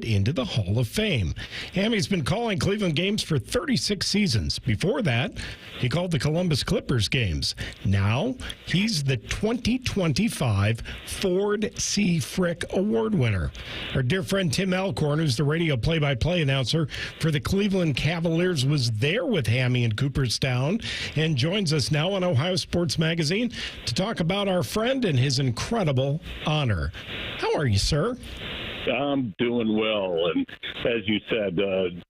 into the Hall of Fame. Hammy's been calling Cleveland games for 36 seasons. Before that, he called the Columbus Clippers games. Now, he's the 2025 Ford C. Frick Award winner. Our dear friend Tim Alcorn, who's the radio play-by-play announcer for the Cleveland Cavaliers, was there with Hammy in Cooperstown and joins us now on Ohio Sports Magazine to talk about our friend and his incredible honor. How are you, sir? I'm doing well, and as you said,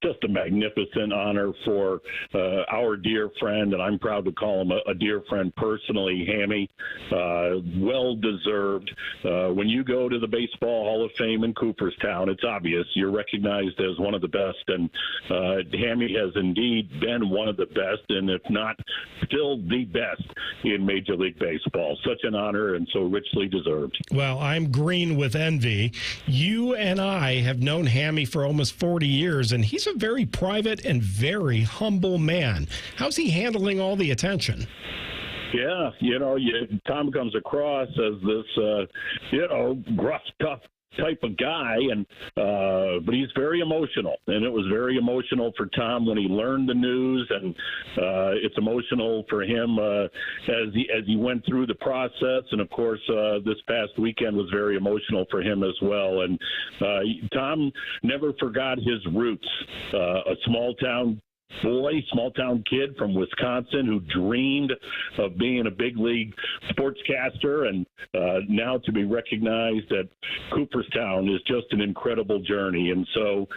just a magnificent honor for our dear friend, and I'm proud to call him a dear friend personally, Hammy. Well-deserved. When you go to the Baseball Hall of Fame in Cooperstown, it's obvious you're recognized as one of the best, and Hammy has indeed been one of the best, and if not still the best in Major League Baseball. Such an honor and so richly deserved. Well, I'm green with envy. You and I have known Hammy for almost 40 years, and he's a very private and very humble man. How's he handling all the attention? Yeah, Tom comes across as this, gruff, tough type of guy, and but he's very emotional, and it was very emotional for Tom when he learned the news, and it's emotional for him as he went through the process, and of course this past weekend was very emotional for him as well. And Tom never forgot his roots, a small town kid from Wisconsin who dreamed of being a big league sportscaster, and now to be recognized at Cooperstown is just an incredible journey. And so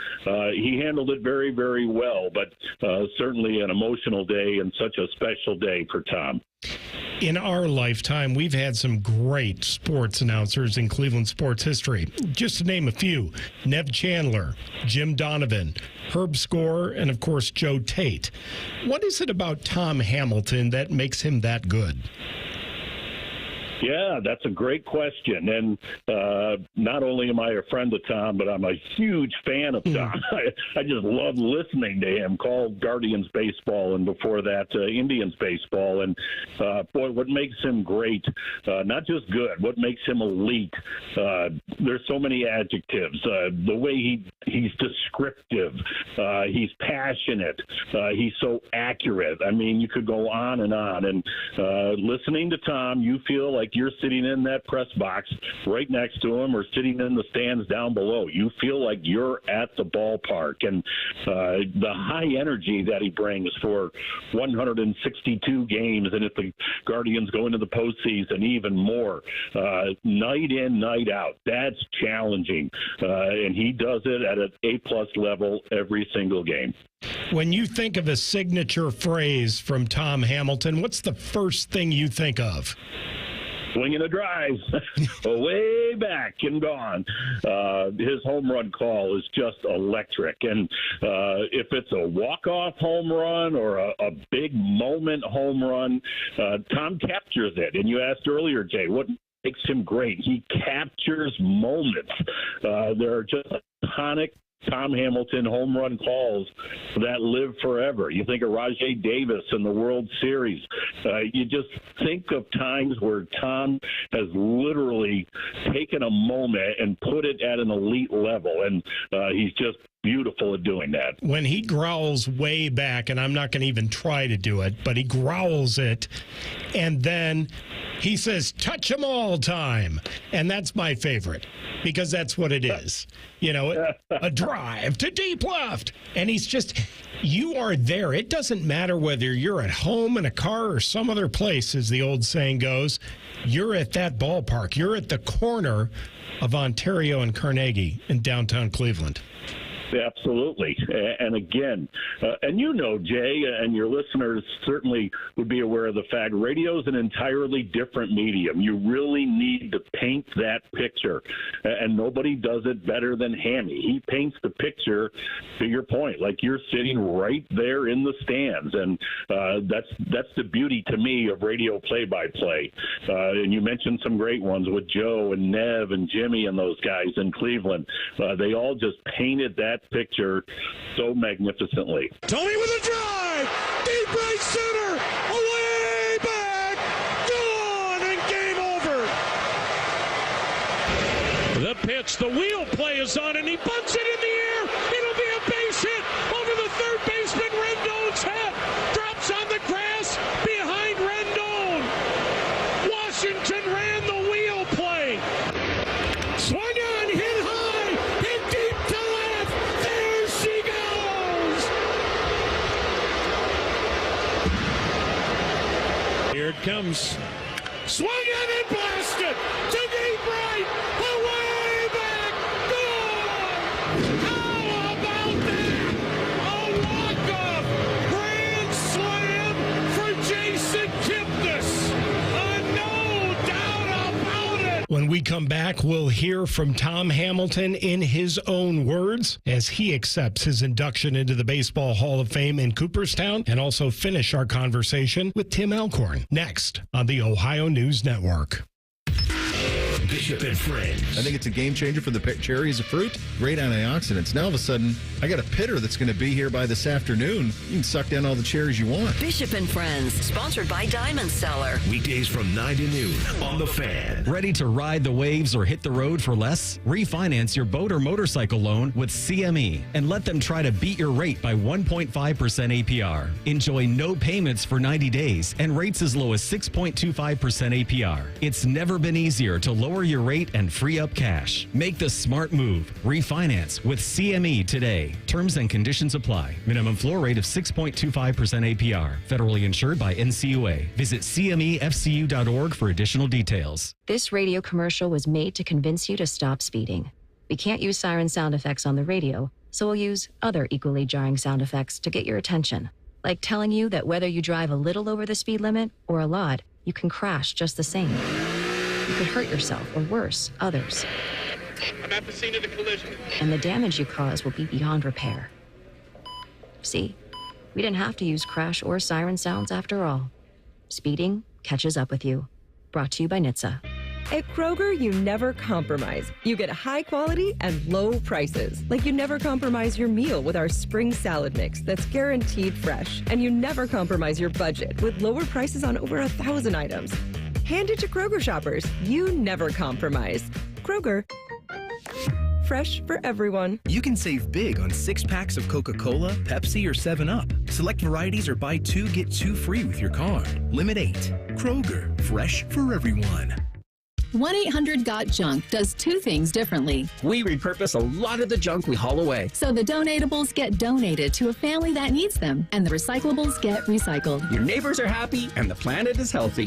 he handled it very, very well, but certainly an emotional day and such a special day for Tom. In our lifetime, we've had some great sports announcers in Cleveland sports history. Just to name a few: Nev Chandler, Jim Donovan, Herb Score, and of course Joe Tate. What is it about Tom Hamilton that makes him that good? Yeah, that's a great question. And not only am I a friend of Tom, but I'm a huge fan of Tom. I just love listening to him call Guardians baseball, and before that, Indians baseball. And, boy, what makes him great, not just good, what makes him elite, there's so many adjectives. The way he's descriptive, he's passionate, he's so accurate. I mean, you could go on. And listening to Tom, you feel like you're sitting in that press box right next to him or sitting in the stands down below. You feel like you're at the ballpark. And the high energy that he brings for 162 games, and if the Guardians go into the postseason, even more, night in, night out, that's challenging. And he does it at an A-plus level every single game. When you think of a signature phrase from Tom Hamilton, what's the first thing you think of? Swinging a drive, way back and gone. His home run call is just electric. And if it's a walk-off home run or a big moment home run, Tom captures it. And you asked earlier, Jay, what makes him great? He captures moments. There are just iconic Tom Hamilton home run calls that live forever. You think of Rajay Davis in the World Series. You just think of times where Tom has literally taken a moment and put it at an elite level, and he's just beautiful at doing that. When he growls way back, and I'm not going to even try to do it, but he growls it, and then he says, "Touch 'em all time." And that's my favorite, because that's what it is. A drive to deep left. And he's just, you are there. It doesn't matter whether you're at home, in a car, or some other place, as the old saying goes. You're at that ballpark. You're at the corner of Ontario and Carnegie in downtown Cleveland. Absolutely. And again, and Jay, and your listeners certainly would be aware of the fact radio is an entirely different medium. You really need to paint that picture, and nobody does it better than Hammy. He paints the picture, to your point, like you're sitting right there in the stands, and that's the beauty to me of radio play-by-play. And you mentioned some great ones with Joe and Nev and Jimmy and those guys in Cleveland. They all just painted that picture so magnificently. Tony with a drive, deep right center, away back, gone, and game over. The pitch. The wheel play is on, and he bunts it in the air. It'll be a base hit over the third baseman. Rendon's head drops on the grass behind Rendon. Washington ran the wheel play. Swung on, hit high, hit deep to left. There she goes. Here it comes. Swung on and blasted to deep right. Away back. Gone. How about that? A walk-off grand slam for Jason Kipnis. No doubt about it. When we come back, we'll hear from Tom Hamilton in his own words as he accepts his induction into the Baseball Hall of Fame in Cooperstown, and also finish our conversation with Tim Alcorn next on the Ohio News Network. Bishop and Friends. I think it's a game changer for the cherry as a fruit. Great antioxidants. Now all of a sudden, I got a pitter that's going to be here by this afternoon. You can suck down all the cherries you want. Bishop and Friends, sponsored by Diamond Cellar. Weekdays from 9 to noon on The Fan. Ready to ride the waves or hit the road for less? Refinance your boat or motorcycle loan with CME and let them try to beat your rate by 1.5% APR. Enjoy no payments for 90 days and rates as low as 6.25% APR. It's never been easier to lower your rate and free up cash. Make the smart move. Refinance with CME today. Terms and conditions apply. Minimum floor rate of 6.25% APR. Federally insured by NCUA. Visit CMEFCU.org for additional details. This radio commercial was made to convince you to stop speeding. We can't use siren sound effects on the radio, so we'll use other equally jarring sound effects to get your attention. Like telling you that whether you drive a little over the speed limit or a lot, you can crash just the same. You could hurt yourself, or worse, others. I'm at the scene of the collision. And the damage you cause will be beyond repair. See, we didn't have to use crash or siren sounds after all. Speeding catches up with you. Brought to you by NHTSA. At Kroger, you never compromise. You get high quality and low prices. Like you never compromise your meal with our spring salad mix that's guaranteed fresh. And you never compromise your budget with lower prices on over 1,000 items. Hand it to Kroger shoppers. You never compromise. Kroger. Fresh for everyone. You can save big on 6 packs of Coca-Cola, Pepsi, or 7-Up. Select varieties or buy 2, get 2 free with your card. Limit 8. Kroger. Fresh for everyone. 1-800-GOT-JUNK does 2 things differently. We repurpose a lot of the junk we haul away. So the donatables get donated to a family that needs them, and the recyclables get recycled. Your neighbors are happy, and the planet is healthy.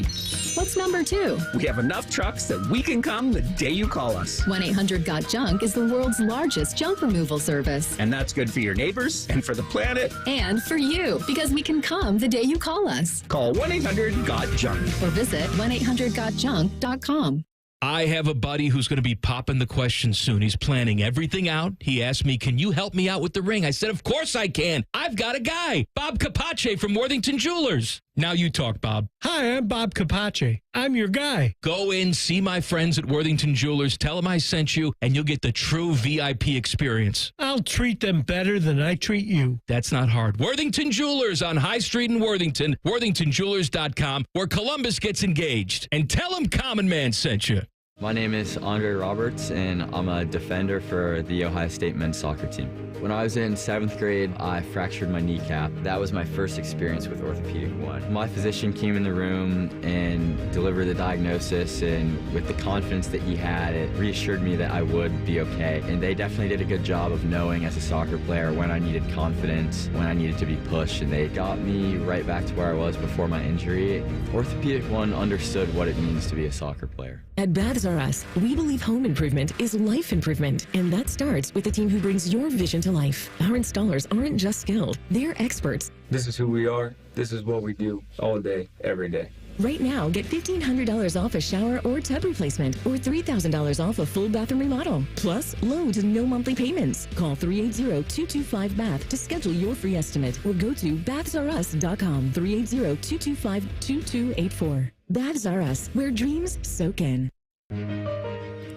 What's number 2? We have enough trucks that we can come the day you call us. 1-800-GOT-JUNK is the world's largest junk removal service. And that's good for your neighbors, and for the planet. And for you, because we can come the day you call us. Call 1-800-GOT-JUNK. Or visit 1-800-GOT-JUNK.com. I have a buddy who's going to be popping the question soon. He's planning everything out. He asked me, can you help me out with the ring? I said, of course I can. I've got a guy, Bob Capace from Worthington Jewelers. Now you talk, Bob. Hi, I'm Bob Capace. I'm your guy. Go in, see my friends at Worthington Jewelers. Tell them I sent you, and you'll get the true VIP experience. I'll treat them better than I treat you. That's not hard. Worthington Jewelers on High Street in Worthington. WorthingtonJewelers.com, where Columbus gets engaged. And tell them Common Man sent you. My name is Andre Roberts, and I'm a defender for the Ohio State men's soccer team. When I was in 7th grade, I fractured my kneecap. That was my first experience with Orthopedic One. My physician came in the room and delivered the diagnosis, and with the confidence that he had, it reassured me that I would be okay. And they definitely did a good job of knowing as a soccer player when I needed confidence, when I needed to be pushed, and they got me right back to where I was before my injury. Orthopedic One understood what it means to be a soccer player. At Baths R Us, we believe home improvement is life improvement, and that starts with the team who brings your vision to life. Our installers aren't just skilled, they're experts. This is who we are. This is what we do all day, every day. Right now, get $1,500 off a shower or tub replacement, or $3,000 off a full bathroom remodel. Plus, loads and no monthly payments. Call 380-225-BATH to schedule your free estimate, or go to bathsrus.com. 380-225-2284. Baths R Us, where dreams soak in.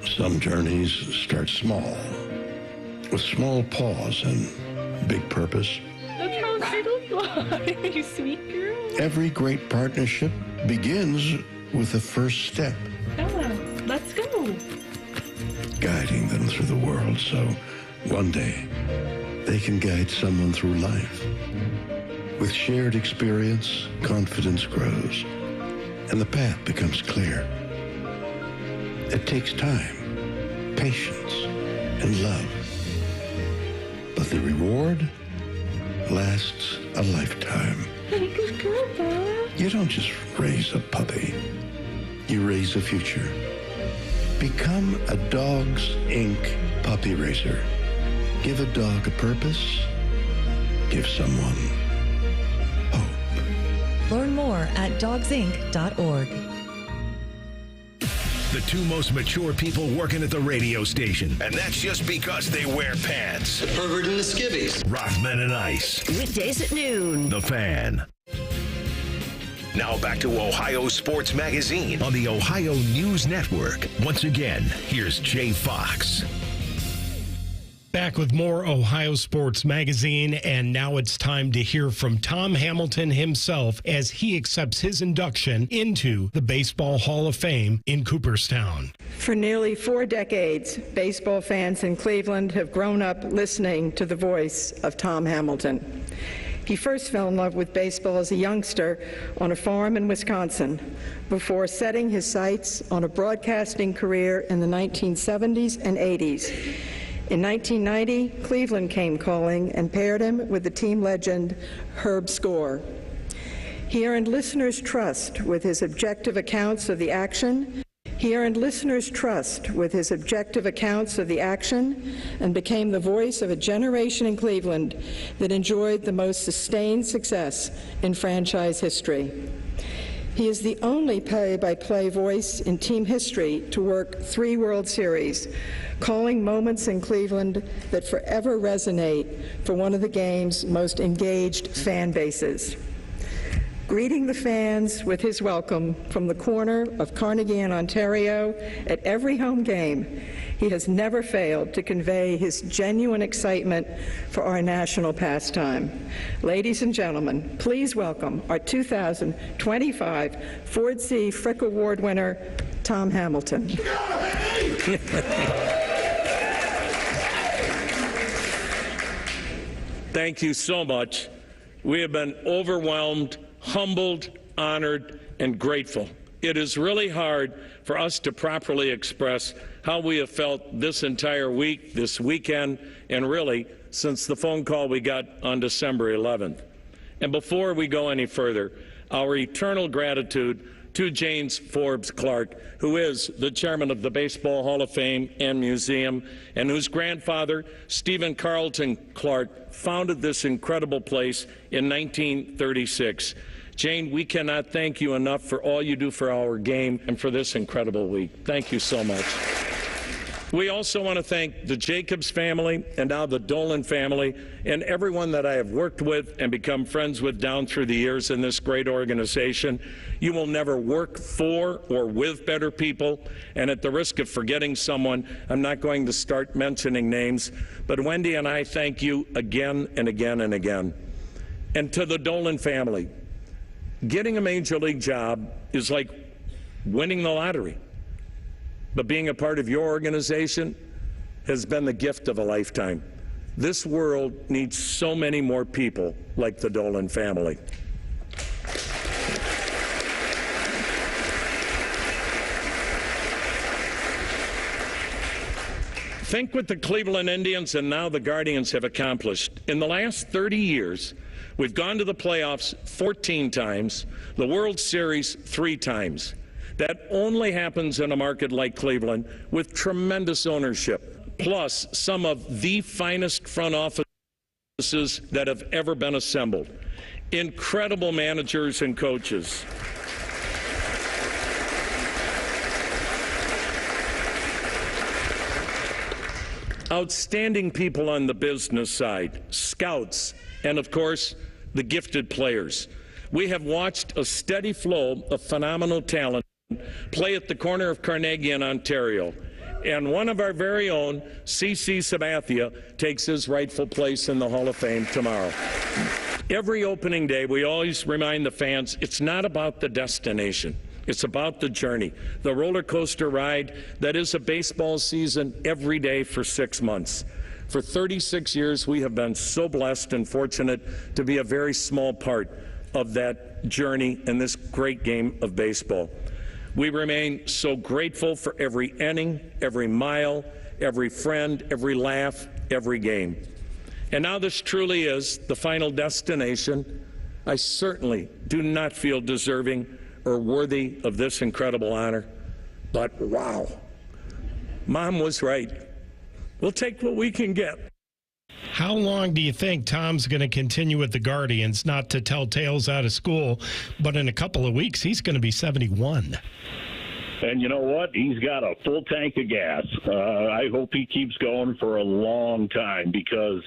Some journeys start small, with small pause and big purpose. That's how Skittles fly, you sweet girl. Every great partnership begins with the first step. Bella, let's go. Guiding the through the world so one day they can guide someone through life. With shared experience, confidence grows, and the path becomes clear. It takes time, patience, and love. But the reward lasts a lifetime. Good girl, Bob. You don't just raise a puppy. You raise a future. Become a Dogs Inc. puppy raiser. Give a dog a purpose. Give someone hope. Learn more at dogsinc.org. The two most mature people working at the radio station. And that's just because they wear pants. The pervert and the skivvies. Rothman and Ice. Weekdays at noon. The Fan. Now back to Ohio Sports Magazine on the Ohio News Network. Once again, here's Jay Fox. Back with more Ohio Sports Magazine, and now it's time to hear from Tom Hamilton himself as he accepts his induction into the Baseball Hall of Fame in Cooperstown. For nearly 4 decades, baseball fans in Cleveland have grown up listening to the voice of Tom Hamilton. He first fell in love with baseball as a youngster on a farm in Wisconsin before setting his sights on a broadcasting career in the 1970s and 80s. In 1990, Cleveland came calling and paired him with the team legend Herb Score. He earned listeners' trust with his objective accounts of the action. and became the voice of a generation in Cleveland that enjoyed the most sustained success in franchise history. He is the only play-by-play voice in team history to work 3 World Series, calling moments in Cleveland that forever resonate for one of the game's most engaged fan bases. Greeting the fans with his welcome from the corner of Carnegie and Ontario at every home game, he has never failed to convey his genuine excitement for our national pastime. Ladies and gentlemen, please welcome our 2025 Ford C. Frick Award winner, Tom Hamilton. Thank you so much. We have been overwhelmed, humbled, honored, and grateful. It is really hard for us to properly express how we have felt this entire week, this weekend, and really since the phone call we got on December 11th. And before we go any further, our eternal gratitude to James Forbes Clark, who is the chairman of the Baseball Hall of Fame and Museum, and whose grandfather, Stephen Carlton Clark, founded this incredible place in 1936. Jane, we cannot thank you enough for all you do for our game and for this incredible week. Thank you so much. We also want to thank the Jacobs family and now the Dolan family and everyone that I have worked with and become friends with down through the years in this great organization. You will never work for or with better people, and at the risk of forgetting someone, I'm not going to start mentioning names, but Wendy and I thank you again and again and again. And to the Dolan family, getting a major league job is like winning the lottery. But being a part of your organization has been the gift of a lifetime. This world needs so many more people like the Dolan family. Think what the Cleveland Indians and now the Guardians have accomplished. In the last 30 years, we've gone to the playoffs 14 times, the World Series 3 times. That only happens in a market like Cleveland with tremendous ownership, plus some of the finest front offices that have ever been assembled. Incredible managers and coaches. Outstanding people on the business side, scouts, and of course, the gifted players. We have watched a steady flow of phenomenal talent play at the corner of Carnegie and Ontario. And one of our very own, CC Sabathia, takes his rightful place in the Hall of Fame tomorrow. Every opening day, we always remind the fans, it's not about the destination. It's about the journey, the roller coaster ride that is a baseball season every day for 6 months. For 36 years, we have been so blessed and fortunate to be a very small part of that journey in this great game of baseball. We remain so grateful for every inning, every mile, every friend, every laugh, every game. And now this truly is the final destination. I certainly do not feel deserving or worthy of this incredible honor, but wow, Mom was right. We'll take what we can get. How long do you think Tom's going to continue with the Guardians? Not to tell tales out of school, but in a couple of weeks, he's going to be 71. And you know what? He's got a full tank of gas. I hope he keeps going for a long time because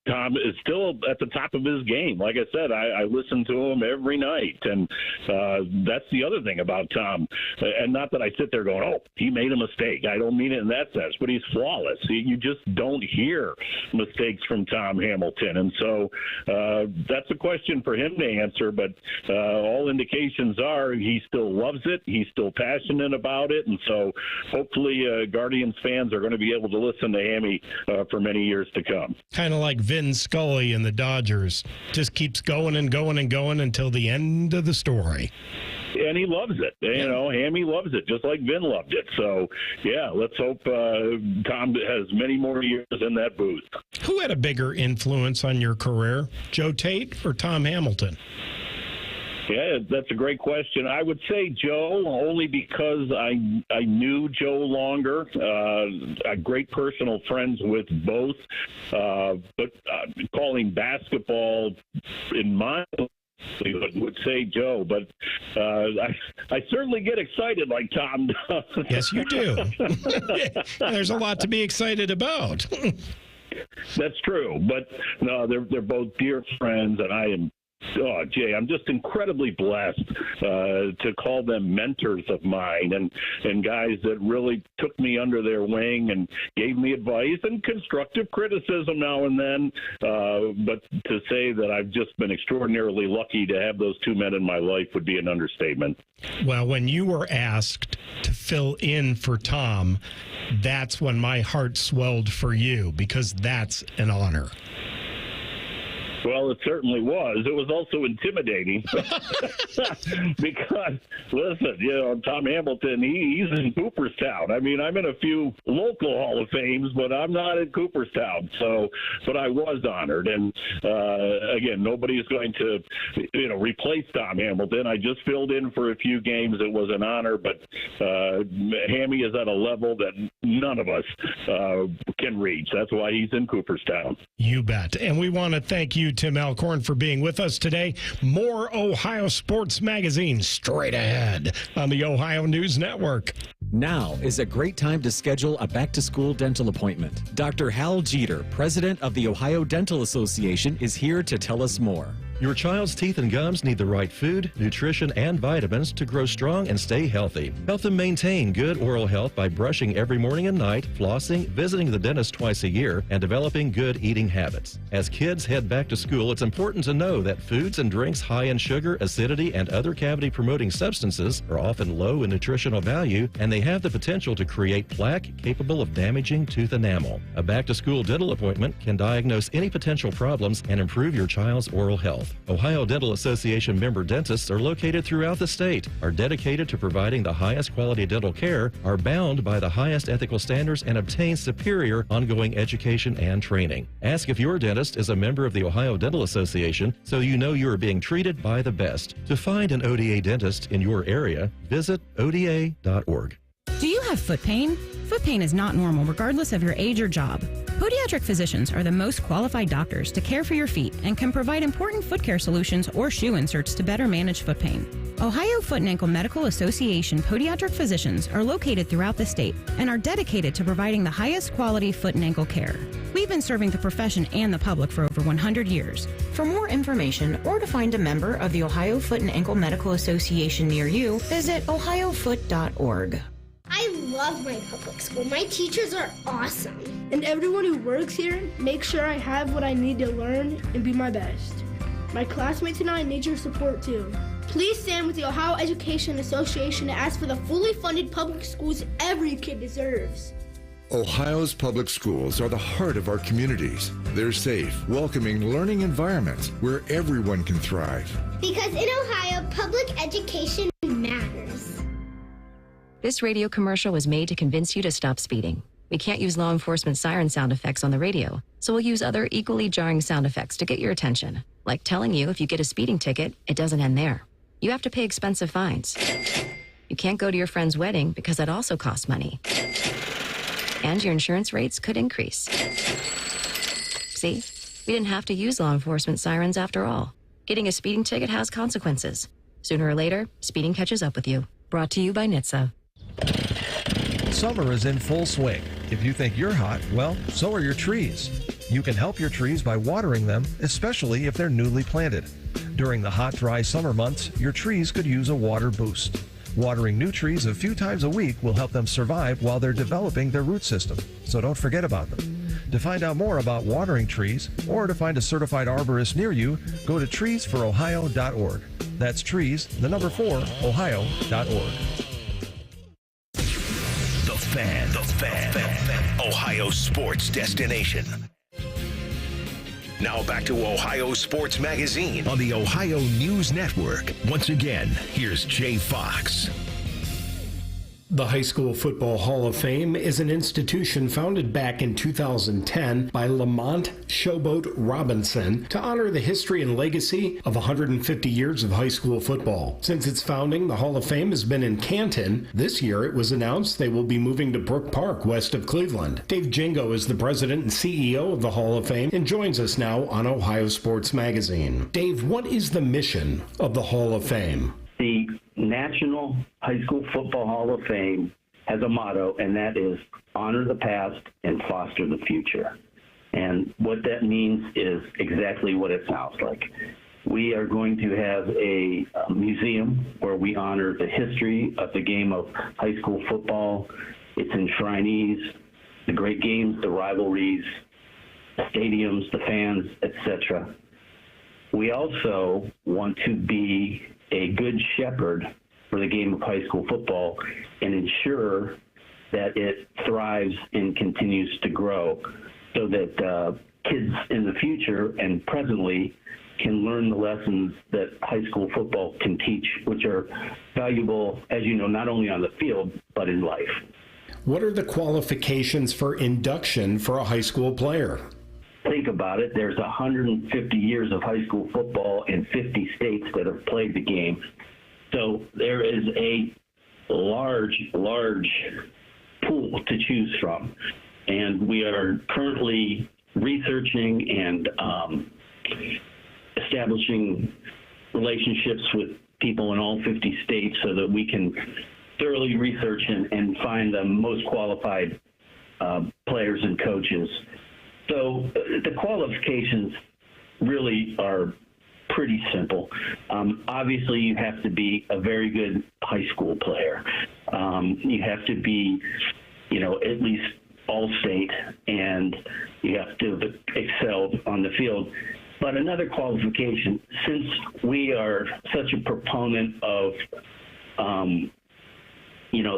Tom is still at the top of his game. Like I said, I listen to him every night, and that's the other thing about Tom. And not that I sit there going, oh, he made a mistake. I don't mean it in that sense, but he's flawless. You just don't hear mistakes from Tom Hamilton. And so that's a question for him to answer, but all indications are he still loves it. He's still passionate about it. And so hopefully Guardians fans are going to be able to listen to Hammy for many years to come. Kind of like Vin Scully and the Dodgers. Just keeps going and going and going until the end of the story. And he loves it. You know, Hammy loves it, just like Vin loved it. So, yeah, let's hope Tom has many more years in that booth. Who had a bigger influence on your career, Joe Tate or Tom Hamilton? Yeah, that's a great question. I would say Joe, only because I knew Joe longer. Great personal friends with both. But calling basketball in my would say Joe, but I certainly get excited like Tom does. Yes, you do. There's a lot to be excited about. That's true, but no, they're both dear friends, and I am. Oh, Jay, I'm just incredibly blessed to call them mentors of mine and guys that really took me under their wing and gave me advice and constructive criticism now and then. But to say that I've just been extraordinarily lucky to have those two men in my life would be an understatement. Well, when you were asked to fill in for Tom, that's when my heart swelled for you, because that's an honor. Well, it certainly was. It was also intimidating because, listen, you know, Tom Hamilton, he's in Cooperstown. I mean, I'm in a few local Hall of Fames, but I'm not in Cooperstown. So, but I was honored. And again, nobody's going to, you know, replace Tom Hamilton. I just filled in for a few games. It was an honor, but Hammy is at a level that none of us can reach. That's why he's in Cooperstown. You bet. And we want to thank you, Tim Alcorn, for being with us today. More Ohio Sports Magazine straight ahead on the Ohio News Network. Now is a great time to schedule a back-to-school dental appointment. Dr. Hal Jeter, president of the Ohio Dental Association, is here to tell us more. Your child's teeth and gums need the right food, nutrition, and vitamins to grow strong and stay healthy. Help them maintain good oral health by brushing every morning and night, flossing, visiting the dentist twice a year, and developing good eating habits. As kids head back to school, it's important to know that foods and drinks high in sugar, acidity, and other cavity-promoting substances are often low in nutritional value, and they have the potential to create plaque capable of damaging tooth enamel. A back-to-school dental appointment can diagnose any potential problems and improve your child's oral health. Ohio Dental Association member dentists are located throughout the state, are dedicated to providing the highest quality dental care, are bound by the highest ethical standards, and obtain superior ongoing education and training. Ask if your dentist is a member of the Ohio Dental Association so you know you are being treated by the best. To find an ODA dentist in your area, visit oda.org. Do you have foot pain? Foot pain is not normal regardless of your age or job. Podiatric physicians are the most qualified doctors to care for your feet and can provide important foot care solutions or shoe inserts to better manage foot pain. Ohio Foot and Ankle Medical Association podiatric physicians are located throughout the state and are dedicated to providing the highest quality foot and ankle care. We've been serving the profession and the public for over 100 years. For more information or to find a member of the Ohio Foot and Ankle Medical Association near you, visit ohiofoot.org. I love my public school. My teachers are awesome. And everyone who works here makes sure I have what I need to learn and be my best. My classmates and I need your support too. Please stand with the Ohio Education Association and ask for the fully funded public schools every kid deserves. Ohio's public schools are the heart of our communities. They're safe, welcoming, learning environments where everyone can thrive. Because in Ohio, public education matters. This radio commercial was made to convince you to stop speeding. We can't use law enforcement siren sound effects on the radio, so we'll use other equally jarring sound effects to get your attention, like telling you if you get a speeding ticket, it doesn't end there. You have to pay expensive fines. You can't go to your friend's wedding because that also costs money. And your insurance rates could increase. See, we didn't have to use law enforcement sirens after all. Getting a speeding ticket has consequences. Sooner or later, speeding catches up with you. Brought to you by NHTSA. Summer is in full swing. If you think you're hot, well, so are your trees. You can help your trees by watering them, especially if they're newly planted. During the hot, dry summer months, your trees could use a water boost. Watering new trees a few times a week will help them survive while they're developing their root system, so don't forget about them. To find out more about watering trees or to find a certified arborist near you, go to treesforohio.org. That's trees, the number 4, ohio.org. The Fan. Ohio sports destination. Now back to Ohio Sports Magazine on the Ohio News Network. Once again, here's Jay Fox. The High School Football Hall of Fame is an institution founded back in 2010 by Lamont Showboat Robinson to honor the history and legacy of 150 years of high school football. Since its founding, the Hall of Fame has been in Canton. This year, it was announced they will be moving to Brook Park, west of Cleveland. Dave Jingo is the president and CEO of the Hall of Fame and joins us now on Ohio Sports Magazine. Dave, what is the mission of the Hall of Fame? The National High School Football Hall of Fame has a motto, and that is honor the past and foster the future. And what that means is exactly what it sounds like. We are going to have a museum where we honor the history of the game of high school football, its enshrinees, the great games, the rivalries, the stadiums, the fans, etc. We also want to be a good shepherd for the game of high school football and ensure that it thrives and continues to grow so that kids in the future and presently can learn the lessons that high school football can teach, which are valuable, as you know, not only on the field, but in life. What are the qualifications for induction for a high school player? Think about it. There's 150 years of high school football in 50 states that have played the game. So there is a large pool to choose from. And we are currently researching and establishing relationships with people in all 50 states so that we can thoroughly research and find the most qualified players and coaches. So the qualifications really are pretty simple. Obviously, you have to be a very good high school player. You have to be, at least all-state, and you have to have excelled on the field. But another qualification, since we are such a proponent of,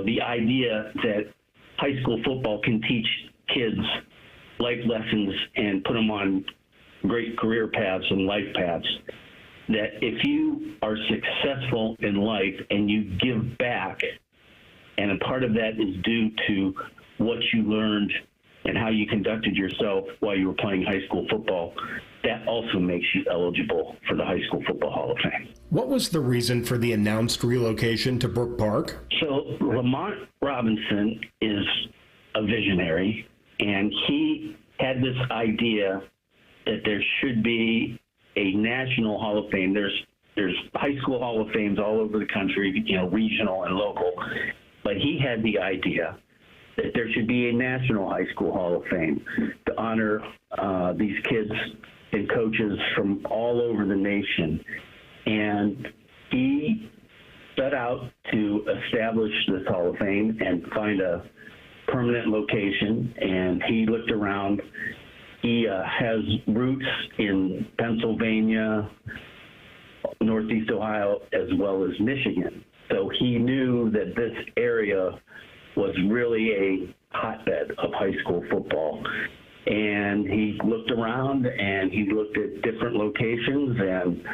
the idea that high school football can teach kids life lessons and put them on great career paths and life paths, that if you are successful in life and you give back, and a part of that is due to what you learned and how you conducted yourself while you were playing high school football, that also makes you eligible for the High School Football Hall of Fame. What was the reason for the announced relocation to Brook Park? So Lamont Robinson is a visionary, and he had this idea that there should be a national Hall of Fame. There's high school Hall of Fames all over the country, regional and local. But he had the idea that there should be a national high school Hall of Fame to honor these kids and coaches from all over the nation. And he set out to establish this Hall of Fame and find a permanent location, and he looked around. He has roots in Pennsylvania, Northeast Ohio as well as Michigan. So he knew that this area was really a hotbed of high school football. And he looked around and he looked at different locations, and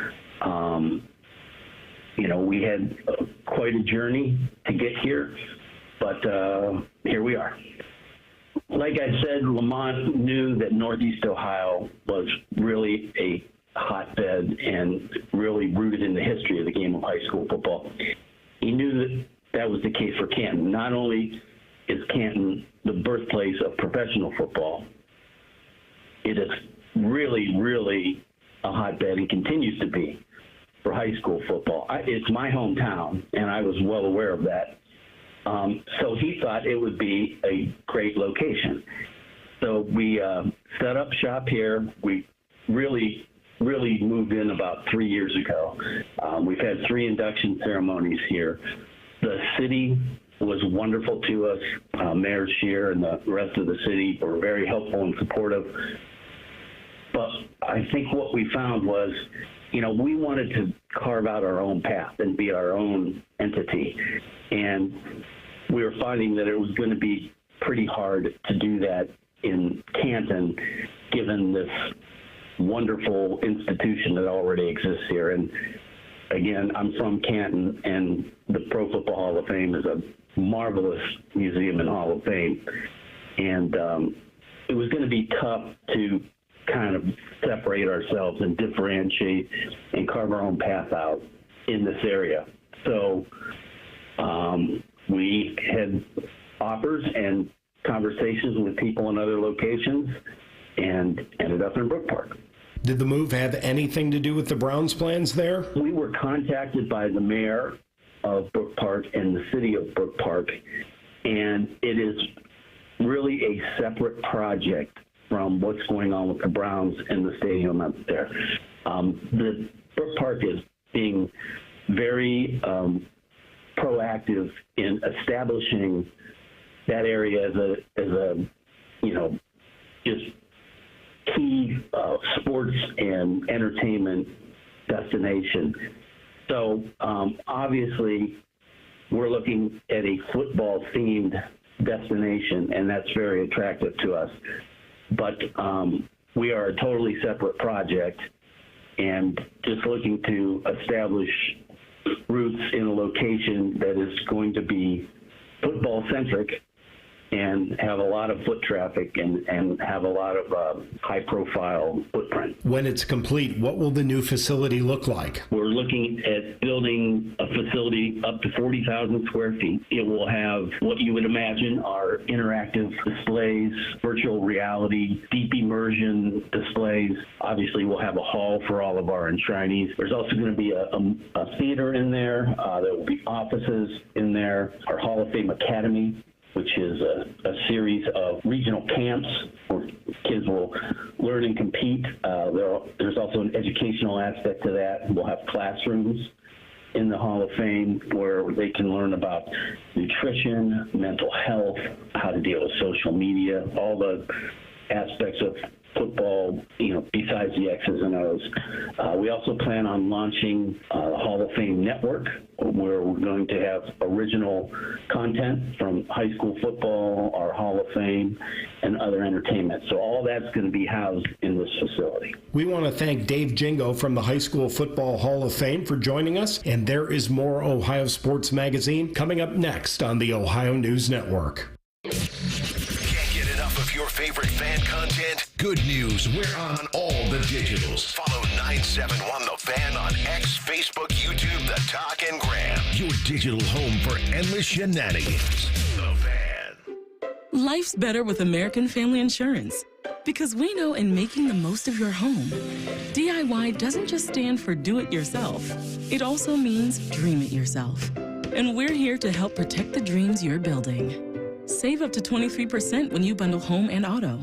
we had quite a journey to get here, but here we are. Like I said, Lamont knew that Northeast Ohio was really a hotbed and really rooted in the history of the game of high school football. He knew that was the case for Canton. Not only is Canton the birthplace of professional football, it is really, really a hotbed and continues to be for high school football. It's my hometown, and I was well aware of that. So he thought it would be a great location. So we set up shop here. We really moved in about 3 years ago. We've had 3 induction ceremonies here. The city was wonderful to us. Mayor Scheer and the rest of the city were very helpful and supportive. But I think what we found was, we wanted to carve out our own path and be our own entity. And we were finding that it was going to be pretty hard to do that in Canton, given this wonderful institution that already exists here. And again, I'm from Canton, and the Pro Football Hall of Fame is a marvelous museum and Hall of Fame. And it was going to be tough to kind of separate ourselves and differentiate and carve our own path out in this area. So we had offers and conversations with people in other locations and ended up in Brook Park. Did the move have anything to do with the Browns' plans there? We were contacted by the mayor of Brook Park and the city of Brook Park, and it is really a separate project from what's going on with the Browns and the stadium up there. The Brook Park is being very proactive in establishing that area as a just key sports and entertainment destination. So obviously we're looking at a football themed destination, and that's very attractive to us. But we are a totally separate project and just looking to establish roots in a location that is going to be football centric and have a lot of foot traffic and have a lot of high-profile footprint. When it's complete, what will the new facility look like? We're looking at building a facility up to 40,000 square feet. It will have what you would imagine are interactive displays, virtual reality, deep immersion displays. Obviously, we'll have a hall for all of our enshrinees. There's also going to be a theater in there. There will be offices in there. Our Hall of Fame Academy, which is a series of regional camps where kids will learn and compete. There's also an educational aspect to that. We'll have classrooms in the Hall of Fame where they can learn about nutrition, mental health, how to deal with social media, all the aspects of football, besides the X's and O's. We also plan on launching the Hall of Fame Network, where we're going to have original content from high school football, our Hall of Fame, and other entertainment. So all that's going to be housed in this facility. We want to thank Dave Jingo from the High School Football Hall of Fame for joining us. And there is more Ohio Sports Magazine coming up next on the Ohio News Network. Your favorite fan content? Good news, we're on all the digitals. Follow 971 The Fan on X, Facebook, YouTube, The Talk, and Gram. Your digital home for endless shenanigans. The Fan. Life's better with American Family Insurance. Because we know in making the most of your home, DIY doesn't just stand for do it yourself. It also means dream it yourself. And we're here to help protect the dreams you're building. Save up to 23% when you bundle home and auto.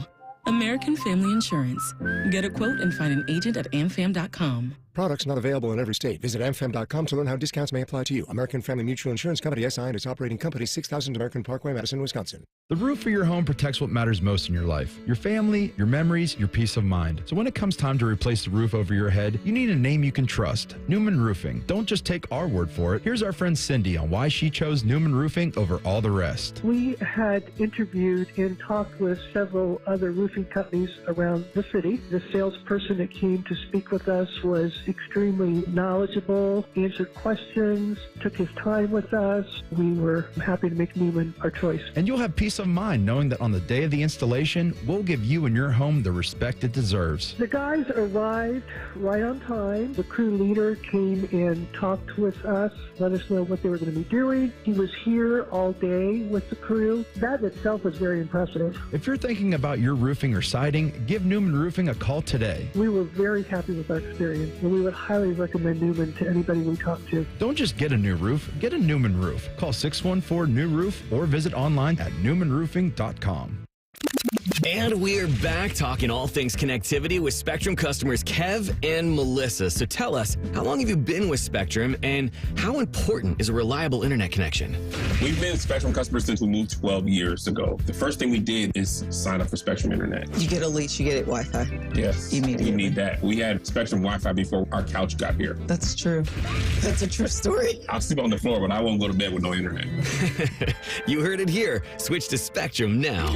American Family Insurance. Get a quote and find an agent at amfam.com. Products not available in every state. Visit amfam.com to learn how discounts may apply to you. American Family Mutual Insurance Company, SI, and its operating company, 6000 American Parkway, Madison, Wisconsin. The roof of your home protects what matters most in your life. Your family, your memories, your peace of mind. So when it comes time to replace the roof over your head, you need a name you can trust. Newman Roofing. Don't just take our word for it. Here's our friend Cindy on why she chose Newman Roofing over all the rest. We had interviewed and talked with several other roofing companies around the city. The salesperson that came to speak with us was extremely knowledgeable, answered questions, took his time with us. We were happy to make Newman our choice. And you'll have peace of mind knowing that on the day of the installation, we'll give you and your home the respect it deserves. The guys arrived right on time. The crew leader came and talked with us, let us know what they were going to be doing. He was here all day with the crew. That itself was very impressive. If you're thinking about your roofing or siding, give Newman Roofing a call today. We were very happy with our experience, and we would highly recommend Newman to anybody we talk to. Don't just get a new roof, get a Newman roof. Call 614-NEW-ROOF or visit online at newmanroofing.com. And we're back talking all things connectivity with Spectrum customers Kev and Melissa. So tell us, how long have you been with Spectrum and how important is a reliable internet connection? We've been Spectrum customers since we moved 12 years ago. The first thing we did is sign up for Spectrum Internet. You get a lease, you get it Wi-Fi. Yes, immediately. We need that. We had Spectrum Wi-Fi before our couch got here. That's true. That's a true story. I'll sleep on the floor, but I won't go to bed with no internet. You heard it here. Switch to Spectrum now.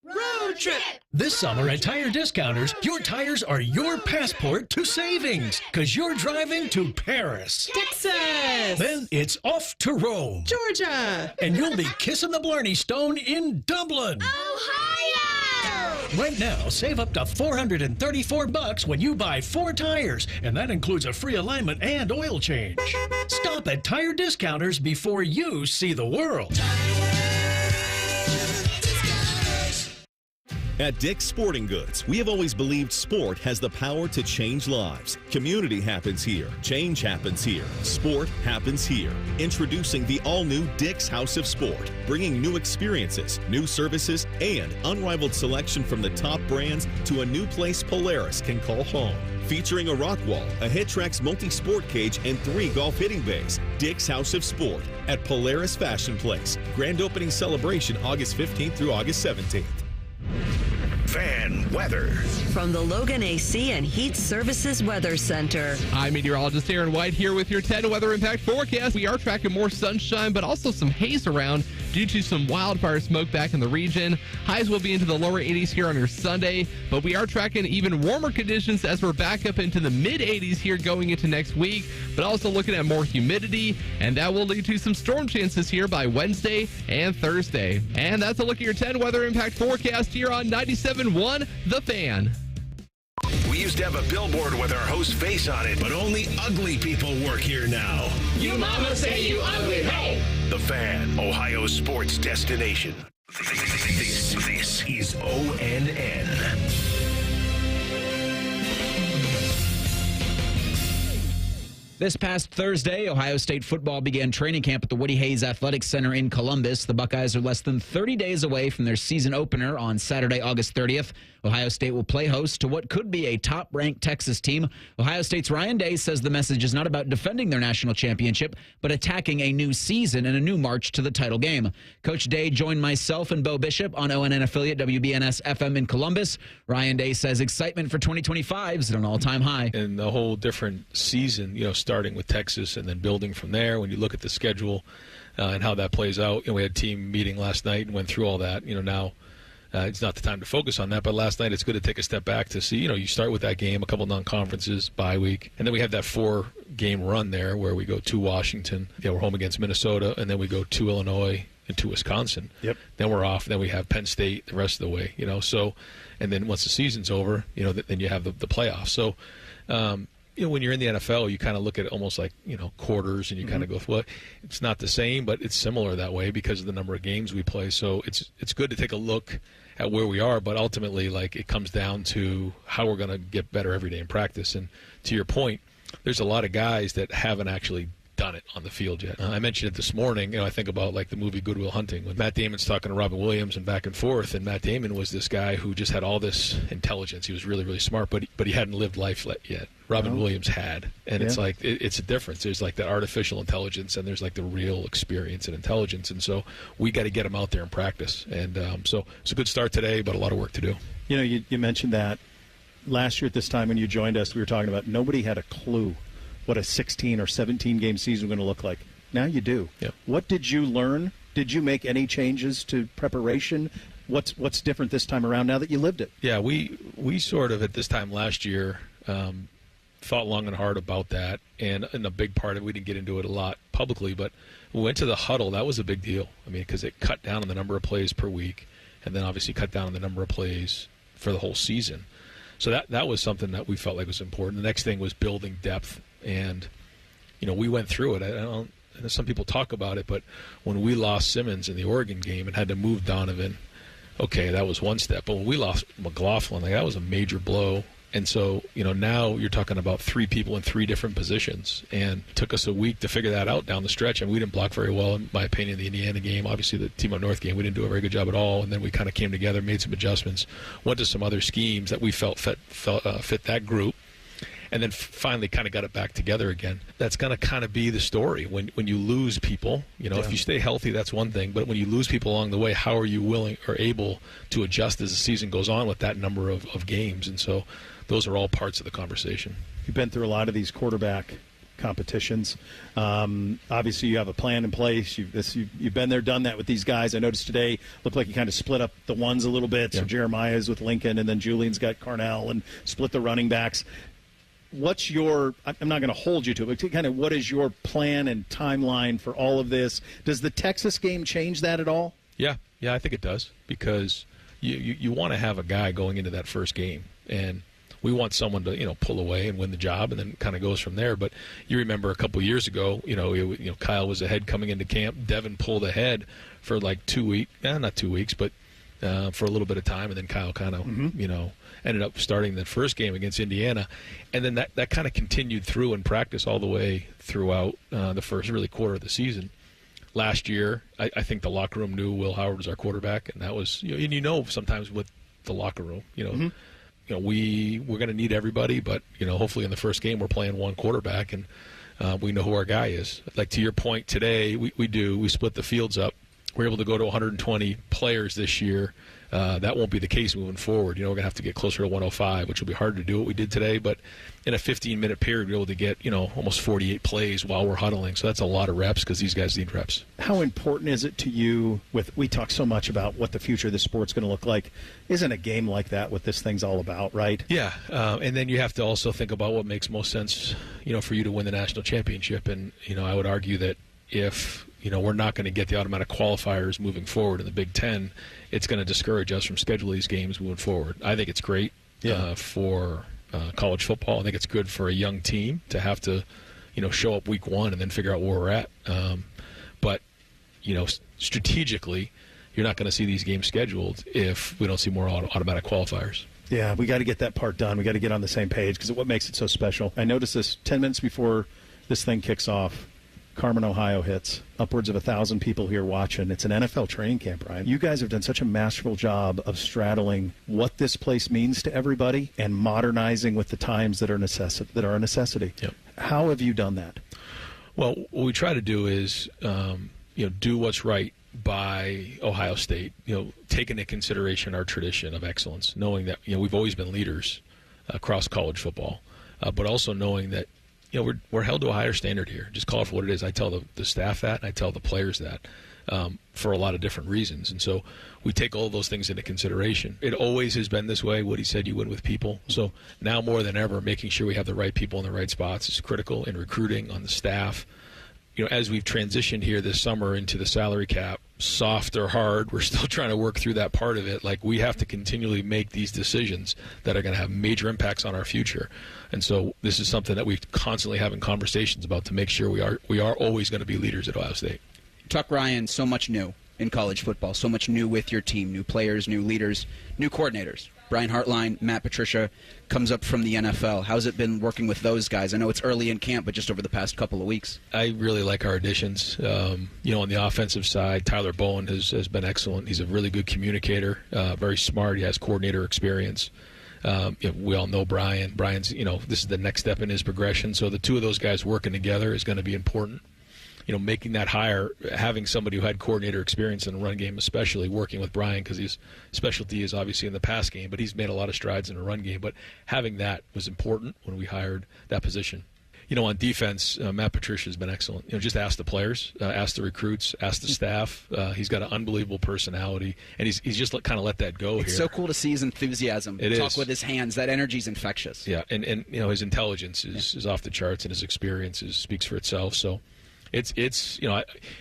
Road trip! This summer at Tire Discounters, your tires are your passport to savings, because you're driving to Paris, Texas, then it's off to Rome, Georgia, and you'll be kissing the Blarney Stone in Dublin, Ohio. Right now, save up to $434 when you buy 4 tires, and that includes a free alignment and oil change. Stop at Tire Discounters before you see the world. At Dick's Sporting Goods, we have always believed sport has the power to change lives. Community happens here. Change happens here. Sport happens here. Introducing the all-new Dick's House of Sport, bringing new experiences, new services, and unrivaled selection from the top brands to a new place Polaris can call home. Featuring a rock wall, a HitTrax multi-sport cage, and 3 golf hitting bays. Dick's House of Sport at Polaris Fashion Place. Grand opening celebration August 15th through August 17th. Fan weather. From the Logan AC and Heat Services Weather Center. I'm meteorologist Aaron White here with your 10 weather impact forecast. We are tracking more sunshine, but also some haze around due to some wildfire smoke back in the region. Highs will be into the lower 80s here on your Sunday, but we are tracking even warmer conditions as we're back up into the mid 80s here going into next week, but also looking at more humidity, and that will lead to some storm chances here by Wednesday and Thursday. And that's a look at your 10 weather impact forecast here on 97.1 The Fan. We used to have a billboard with our host's face on it, but only ugly people work here now. You mama say you ugly, hey! The Fan, Ohio's sports destination. This is ONN. This past Thursday, Ohio State football began training camp at the Woody Hayes Athletic Center in Columbus. The Buckeyes are less than 30 days away from their season opener on Saturday, August 30th. Ohio State will play host to what could be a top-ranked Texas team. Ohio State's Ryan Day says the message is not about defending their national championship, but attacking a new season and a new march to the title game. Coach Day joined myself and Bo Bishop on ONN affiliate WBNS FM in Columbus. Ryan Day says excitement for 2025 is at an all-time high. And the whole different season, starting with Texas and then building from there. When you look at the schedule and how that plays out, we had a team meeting last night and went through all that. Now it's not the time to focus on that, but last night it's good to take a step back to see, you start with that game, a couple non-conferences, bye week, and then we have that 4-game run there where we go to Washington, we're home against Minnesota, and then we go to Illinois and to Wisconsin. Yep. Then we're off, then we have Penn State the rest of the way, so, and then once the season's over, then you have the playoffs. So, when you're in the NFL, you kind of look at it almost like, quarters, and you kind of go, well, it's not the same, but it's similar that way because of the number of games we play. So it's good to take a look at where we are, but ultimately, it comes down to how we're going to get better every day in practice. And to your point, there's a lot of guys that haven't actually done it on the field yet. I mentioned it this morning. I think about like the movie Good Will Hunting when Matt Damon's talking to Robin Williams and back and forth, and Matt Damon was this guy who just had all this intelligence. He was really, really smart, but he hadn't lived life yet. Robin Williams had, and it's like it's a difference. There's like that artificial intelligence, and there's like the real experience and intelligence, and so we got to get him out there and practice. And so it's a good start today, but a lot of work to do. You mentioned that last year at this time when you joined us, we were talking about nobody had a clue what a 16 or 17 game season was going to look like. Now you do. Yep. What did you learn? Did you make any changes to preparation? What's different this time around now that you lived it? Yeah, we sort of at this time last year thought long and hard about that, and a big part of it, we didn't get into it a lot publicly, but we went to the huddle. That was a big deal. I mean, because it cut down on the number of plays per week, and then obviously cut down on the number of plays for the whole season. So that was something that we felt like was important. The next thing was building depth, and we went through it. I know some people talk about it, but when we lost Simmons in the Oregon game and had to move Donovan, okay, that was one step. But when we lost McLaughlin, that was a major blow. And so, now you're talking about 3 people in 3 different positions, and it took us a week to figure that out down the stretch, and we didn't block very well, in my opinion, the Indiana game. Obviously, the Team Up North game, we didn't do a very good job at all, and then we kind of came together, made some adjustments, went to some other schemes that we felt fit that group, and then finally kind of got it back together again. That's going to kind of be the story. When you lose people, if you stay healthy, that's one thing, but when you lose people along the way, how are you willing or able to adjust as the season goes on with that number of games? And so those are all parts of the conversation. You've been through a lot of these quarterback competitions. Obviously, you have a plan in place. You've been there, done that with these guys. I noticed today looked like you kind of split up the ones a little bit. Yeah. So Jeremiah's with Lincoln, and then Julian's got Carnell, and split the running backs. What's your – I'm not going to hold you to it, but kind of what is your plan and timeline for all of this? Does the Texas game change that at all? Yeah, I think it does, because you want to have a guy going into that first game, and – we want someone to, pull away and win the job, and then kind of goes from there. But you remember a couple years ago, Kyle was ahead coming into camp. Devin pulled ahead for like 2 weeks, not 2 weeks, but for a little bit of time, and then Kyle kind of, ended up starting the first game against Indiana, and then that kind of continued through in practice all the way throughout the first really quarter of the season. Last year, I think the locker room knew Will Howard was our quarterback, and that was, and sometimes with the locker room, we're going to need everybody, but hopefully in the first game we're playing one quarterback, and we know who our guy is. Like to your point today, we split the fields up. We're able to go to 120 players this year. That won't be the case moving forward. We're going to have to get closer to 105, which will be hard to do what we did today. But in a 15-minute period, we're able to get, almost 48 plays while we're huddling. So that's a lot of reps, because these guys need reps. How important is it to you we talk so much about what the future of the sport's going to look like. Isn't a game like that what this thing's all about, right? Yeah. And then you have to also think about what makes most sense, for you to win the national championship. And, I would argue that if we're not going to get the automatic qualifiers moving forward in the Big Ten, it's going to discourage us from scheduling these games moving forward. I think it's great for college football. I think it's good for a young team to have to, show up week 1 and then figure out where we're at. But, strategically, you're not going to see these games scheduled if we don't see more automatic qualifiers. Yeah, we got to get that part done. We got to get on the same page, because what makes it so special. I noticed this 10 minutes before this thing kicks off. Carmen, Ohio hits. Upwards of 1,000 people here watching. It's an NFL training camp, Ryan. You guys have done such a masterful job of straddling what this place means to everybody and modernizing with the times that are a necessity. Yep. How have you done that? Well, what we try to do is, do what's right by Ohio State. Taking into consideration our tradition of excellence, knowing that we've always been leaders across college football, but also knowing that. We're held to a higher standard here. Just call it for what it is. I tell the staff that, and I tell the players that for a lot of different reasons. And so we take all those things into consideration. It always has been this way. Woody said you win with people. So now more than ever, making sure we have the right people in the right spots is critical in recruiting, on the staff. As we've transitioned here this summer into the salary cap, soft or hard, we're still trying to work through that part of it. Like, we have to continually make these decisions that are going to have major impacts on our future. And so this is something that we're constantly having conversations about to make sure we are always going to be leaders at Ohio State. Tuck Ryan, so much new in college football, so much new with your team, new players, new leaders, new coordinators. Brian Hartline, Matt Patricia, comes up from the NFL. How's it been working with those guys? I know it's early in camp, but just over the past couple of weeks. I really like our additions. On the offensive side, Tyler Bowen has been excellent. He's a really good communicator, very smart. He has coordinator experience. We all know Brian. Brian's, this is the next step in his progression. So the two of those guys working together is going to be important. Making that hire, having somebody who had coordinator experience in the run game, especially working with Brian, because his specialty is obviously in the pass game, but he's made a lot of strides in the run game. But having that was important when we hired that position. On defense, Matt Patricia has been excellent. Just ask the players, ask the recruits, ask the staff. He's got an unbelievable personality, and he's just kind of let that go It's here. so cool to see his enthusiasm. Talk is. with his hands. That energy's infectious. Yeah, and his intelligence is off the charts, and his experience speaks for itself. So it's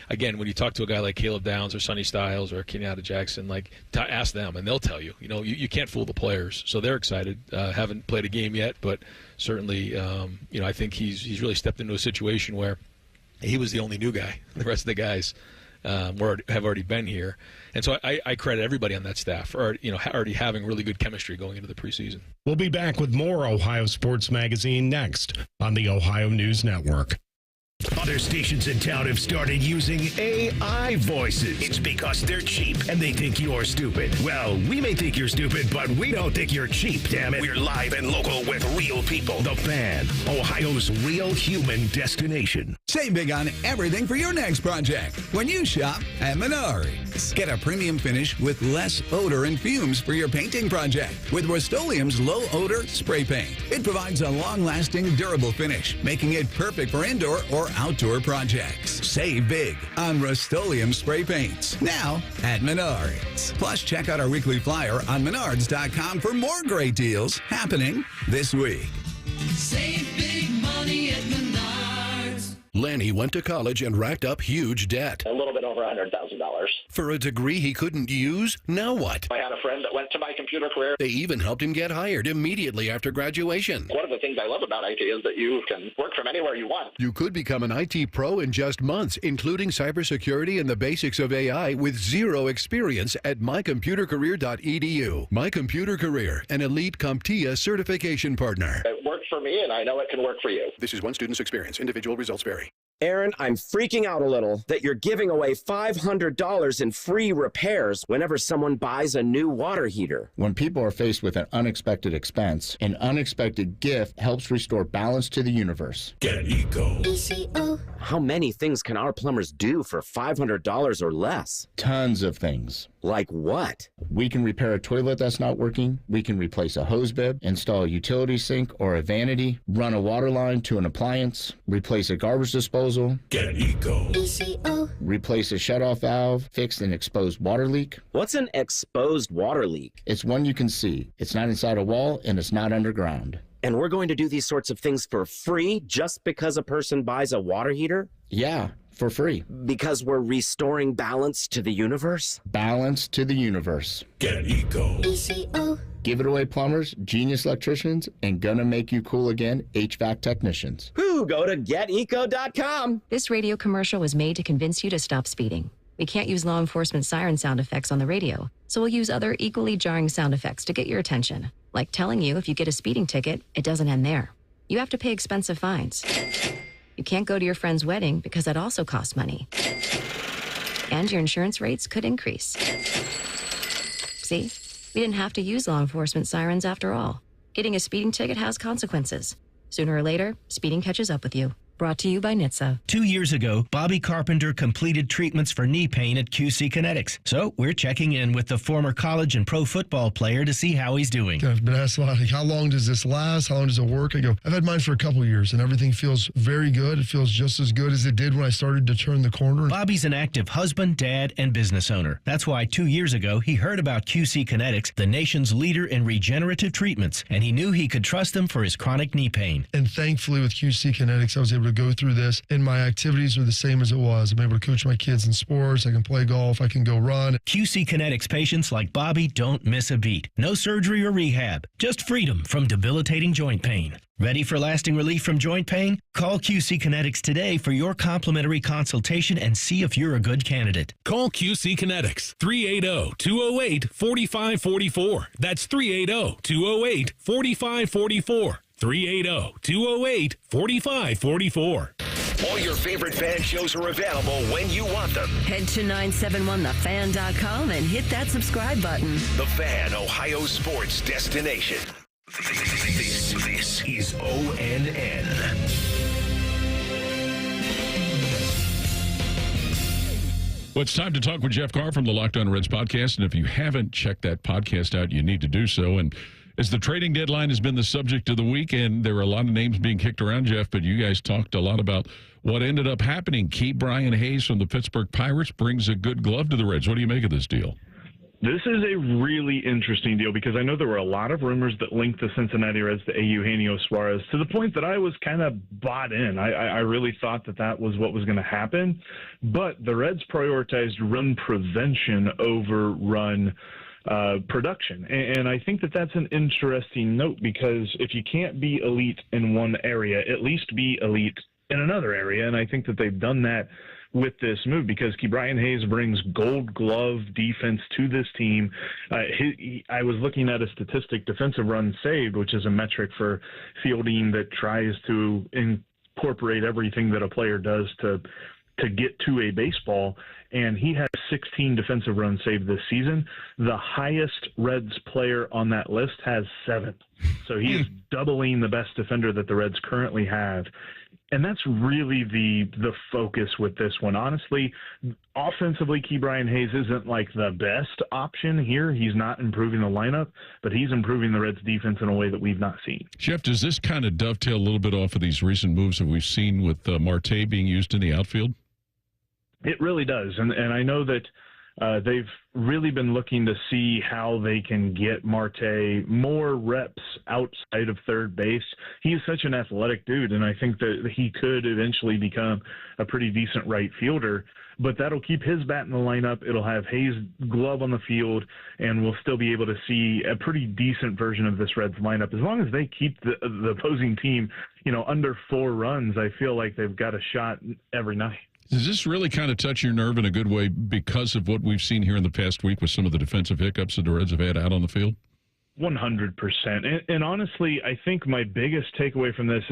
again, when you talk to a guy like Caleb Downs or Sonny Styles or Kenyatta Jackson, ask them, and they'll tell you. You can't fool the players, so they're excited. Haven't played a game yet, but certainly, I think he's really stepped into a situation where he was the only new guy. The rest of the guys have already been here, and so I credit everybody on that staff for already having really good chemistry going into the preseason. We'll be back with more Ohio Sports Magazine next on the Ohio News Network. Other stations in town have started using AI voices. It's because they're cheap and they think you're stupid. Well, we may think you're stupid, but we don't think you're cheap, damn it. We're live and local with real people. The Fan, Ohio's real human destination. Save big on everything for your next project when you shop at Menards. Get a premium finish with less odor and fumes for your painting project with Rust-Oleum's low-odor spray paint. It provides a long-lasting, durable finish, making it perfect for indoor or outdoor projects. Save big on Rust-Oleum spray paints now at Menards. Plus, check out our weekly flyer on Menards.com for more great deals happening this week. Save big money at Menards. Lanny went to college and racked up huge debt. A little bit over $100,000. For a degree he couldn't use, now what? I had a friend that went to My Computer Career. They even helped him get hired immediately after graduation. One of the things I love about IT is that you can work from anywhere you want. You could become an IT pro in just months, including cybersecurity and the basics of AI with zero experience at mycomputercareer.edu. My Computer Career, an elite CompTIA certification partner. It worked for me, and I know it can work for you. This is one student's experience. Individual results vary. Aaron, I'm freaking out a little that you're giving away $500 in free repairs whenever someone buys a new water heater. When people are faced with an unexpected expense, an unexpected gift helps restore balance to the universe. Get Eco. ECO. How many things can our plumbers do for $500 or less? Tons of things. Like what? We can repair a toilet that's not working. We can replace a hose bib, install a utility sink or a vanity, run a water line to an appliance, replace a garbage disposal. Get Eco. ECO. Replace a shutoff valve, fix an exposed water leak. What's an exposed water leak? It's one you can see. It's not inside a wall and it's not underground. And we're going to do these sorts of things for free just because a person buys a water heater? Yeah, for free. Because we're restoring balance to the universe? Balance to the universe. Get Eco. ECO. Give it away, plumbers, genius electricians, and gonna make you cool again, HVAC technicians. Who go to geteco.com. This radio commercial was made to convince you to stop speeding. We can't use law enforcement siren sound effects on the radio, so we'll use other equally jarring sound effects to get your attention. Like telling you if you get a speeding ticket, it doesn't end there. You have to pay expensive fines. You can't go to your friend's wedding because that also costs money. And your insurance rates could increase. See? We didn't have to use law enforcement sirens after all. Getting a speeding ticket has consequences. Sooner or later, speeding catches up with you. Brought to you by NHTSA. 2 years ago, Bobby Carpenter completed treatments for knee pain at QC Kinetics. So we're checking in with the former college and pro football player to see how he's doing. I've been asked a lot, like, how long does this last? How long does it work? I go, I've had mine for a couple years, and everything feels very good. It feels just as good as it did when I started to turn the corner. Bobby's an active husband, dad, and business owner. That's why 2 years ago, he heard about QC Kinetics, the nation's leader in regenerative treatments, and he knew he could trust them for his chronic knee pain. And thankfully, with QC Kinetics, I was able to to go through this, and my activities are the same as it was. I'm able to coach my kids in sports. I can play golf. I can go run. QC Kinetics patients like Bobby don't miss a beat. No surgery or rehab, just freedom from debilitating joint pain. Ready for lasting relief from joint pain? Call QC Kinetics today for your complimentary consultation and see if you're a good candidate. Call QC Kinetics, 380-208-4544. That's 380-208-4544. 380-208-4544. All your favorite fan shows are available when you want them. Head to 971thefan.com and hit that subscribe button. The Fan, Ohio sports destination. This is ONN. Well, it's time to talk with Jeff Carr from the Locked On Reds podcast. And if you haven't checked that podcast out, you need to do so. And as the trading deadline has been the subject of the week, and there are a lot of names being kicked around, Jeff, but you guys talked a lot about what ended up happening. Ke'Bryan Hayes from the Pittsburgh Pirates brings a good glove to the Reds. What do you make of this deal? This is a really interesting deal because I know there were a lot of rumors that linked the Cincinnati Reds to Eugenio Suarez to the point that I was kind of bought in. I really thought that was what was going to happen. But the Reds prioritized run prevention over run production. And I think that's an interesting note because if you can't be elite in one area, at least be elite in another area. And I think that they've done that with this move because Ke'Bryan Hayes brings Gold Glove defense to this team. I was looking at a statistic, defensive runs saved, which is a metric for fielding that tries to incorporate everything that a player does to get to a baseball, and he has 16 defensive runs saved this season. The highest Reds player on that list has 7. So he is doubling the best defender that the Reds currently have. And that's really the focus with this one. Honestly, offensively, Ke'Bryan Hayes isn't like the best option here. He's not improving the lineup, but he's improving the Reds' defense in a way that we've not seen. Jeff, does this kind of dovetail a little bit off of these recent moves that we've seen with Marte being used in the outfield? It really does. And I know that they've really been looking to see how they can get Marte more reps outside of third base. He's such an athletic dude, and I think that he could eventually become a pretty decent right fielder. But that'll keep his bat in the lineup. It'll have Hayes' glove on the field, and we'll still be able to see a pretty decent version of this Reds lineup. As long as they keep the opposing team, under 4 runs, I feel like they've got a shot every night. Does this really kind of touch your nerve in a good way because of what we've seen here in the past week with some of the defensive hiccups that the Reds have had out on the field? 100%. And honestly, I think my biggest takeaway from this,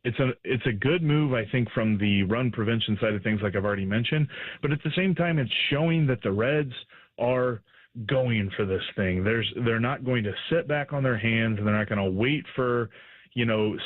it's a good move, I think, from the run prevention side of things, like I've already mentioned. But at the same time, it's showing that the Reds are going for this thing. They're not going to sit back on their hands, and they're not going to wait for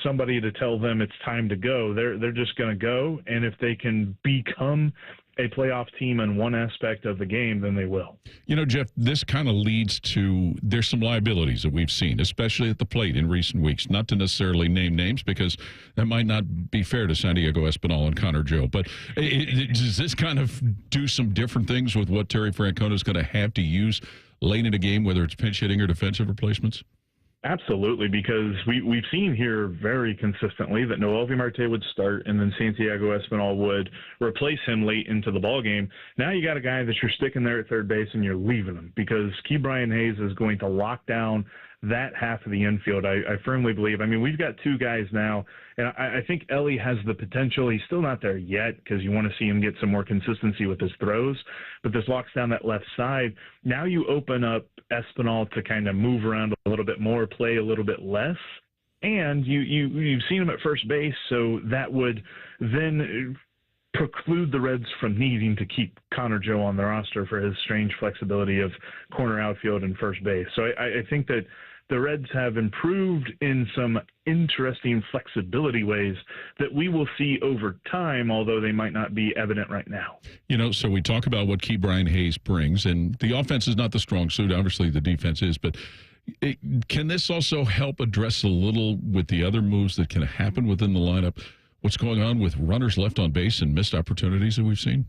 somebody to tell them it's time to go. They're just going to go, and if they can become a playoff team in one aspect of the game, then they will. Jeff, this kind of leads to there's some liabilities that we've seen, especially at the plate in recent weeks. Not to necessarily name names because that might not be fair to Santiago Espinal and Connor Joe. But does this kind of do some different things with what Terry Francona is going to have to use late in a game, whether it's pinch hitting or defensive replacements? Absolutely, because we've seen here very consistently that Noelvi Marte would start and then Santiago Espinal would replace him late into the ballgame. Now you got a guy that you're sticking there at third base and you're leaving him because Ke'Bryan Hayes is going to lock down that half of the infield. I firmly believe. I mean, we've got 2 guys now, and I think Ellie has the potential. He's still not there yet because you want to see him get some more consistency with his throws, but this locks down that left side. Now you open up Espinal to kind of move around a little bit more, play a little bit less, and you've seen him at first base, so that would then preclude the Reds from needing to keep Connor Joe on the roster for his strange flexibility of corner outfield and first base. So I think that the Reds have improved in some interesting flexibility ways that we will see over time, although they might not be evident right now. So we talk about what Ke'Bryan Hayes brings, and the offense is not the strong suit. Obviously, the defense is, but can this also help address a little with the other moves that can happen within the lineup? What's going on with runners left on base and missed opportunities that we've seen?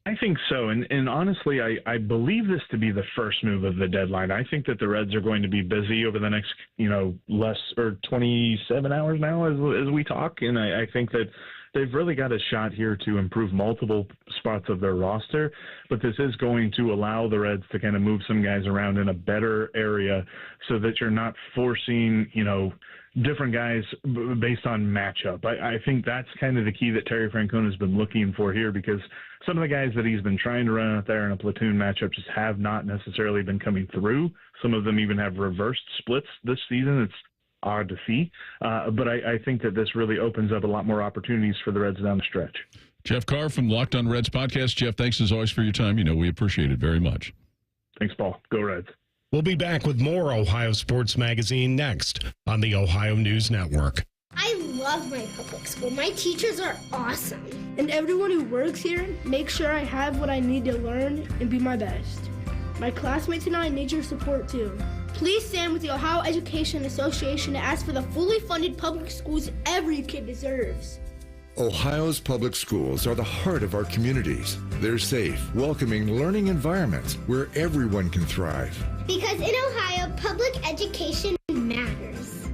I think so. And honestly, I believe this to be the first move of the deadline. I think that the Reds are going to be busy over the next, 27 hours now as we talk. And I think that they've really got a shot here to improve multiple spots of their roster, but this is going to allow the Reds to kind of move some guys around in a better area so that you're not forcing, different guys based on matchup. I think that's kind of the key that Terry Francona has been looking for here, because some of the guys that he's been trying to run out there in a platoon matchup just have not necessarily been coming through. Some of them even have reversed splits this season. It's odd to see. But I think that this really opens up a lot more opportunities for the Reds down the stretch. Jeff Carr from Locked On Reds podcast. Jeff, thanks as always for your time. We appreciate it very much. Thanks, Paul. Go Reds. We'll be back with more Ohio Sports Magazine next on the Ohio News Network. I love my public school. My teachers are awesome. And everyone who works here makes sure I have what I need to learn and be my best. My classmates and I need your support too. Please stand with the Ohio Education Association to ask for the fully funded public schools every kid deserves. Ohio's public schools are the heart of our communities. They're safe, welcoming learning environments where everyone can thrive. Because in Ohio, public education matters.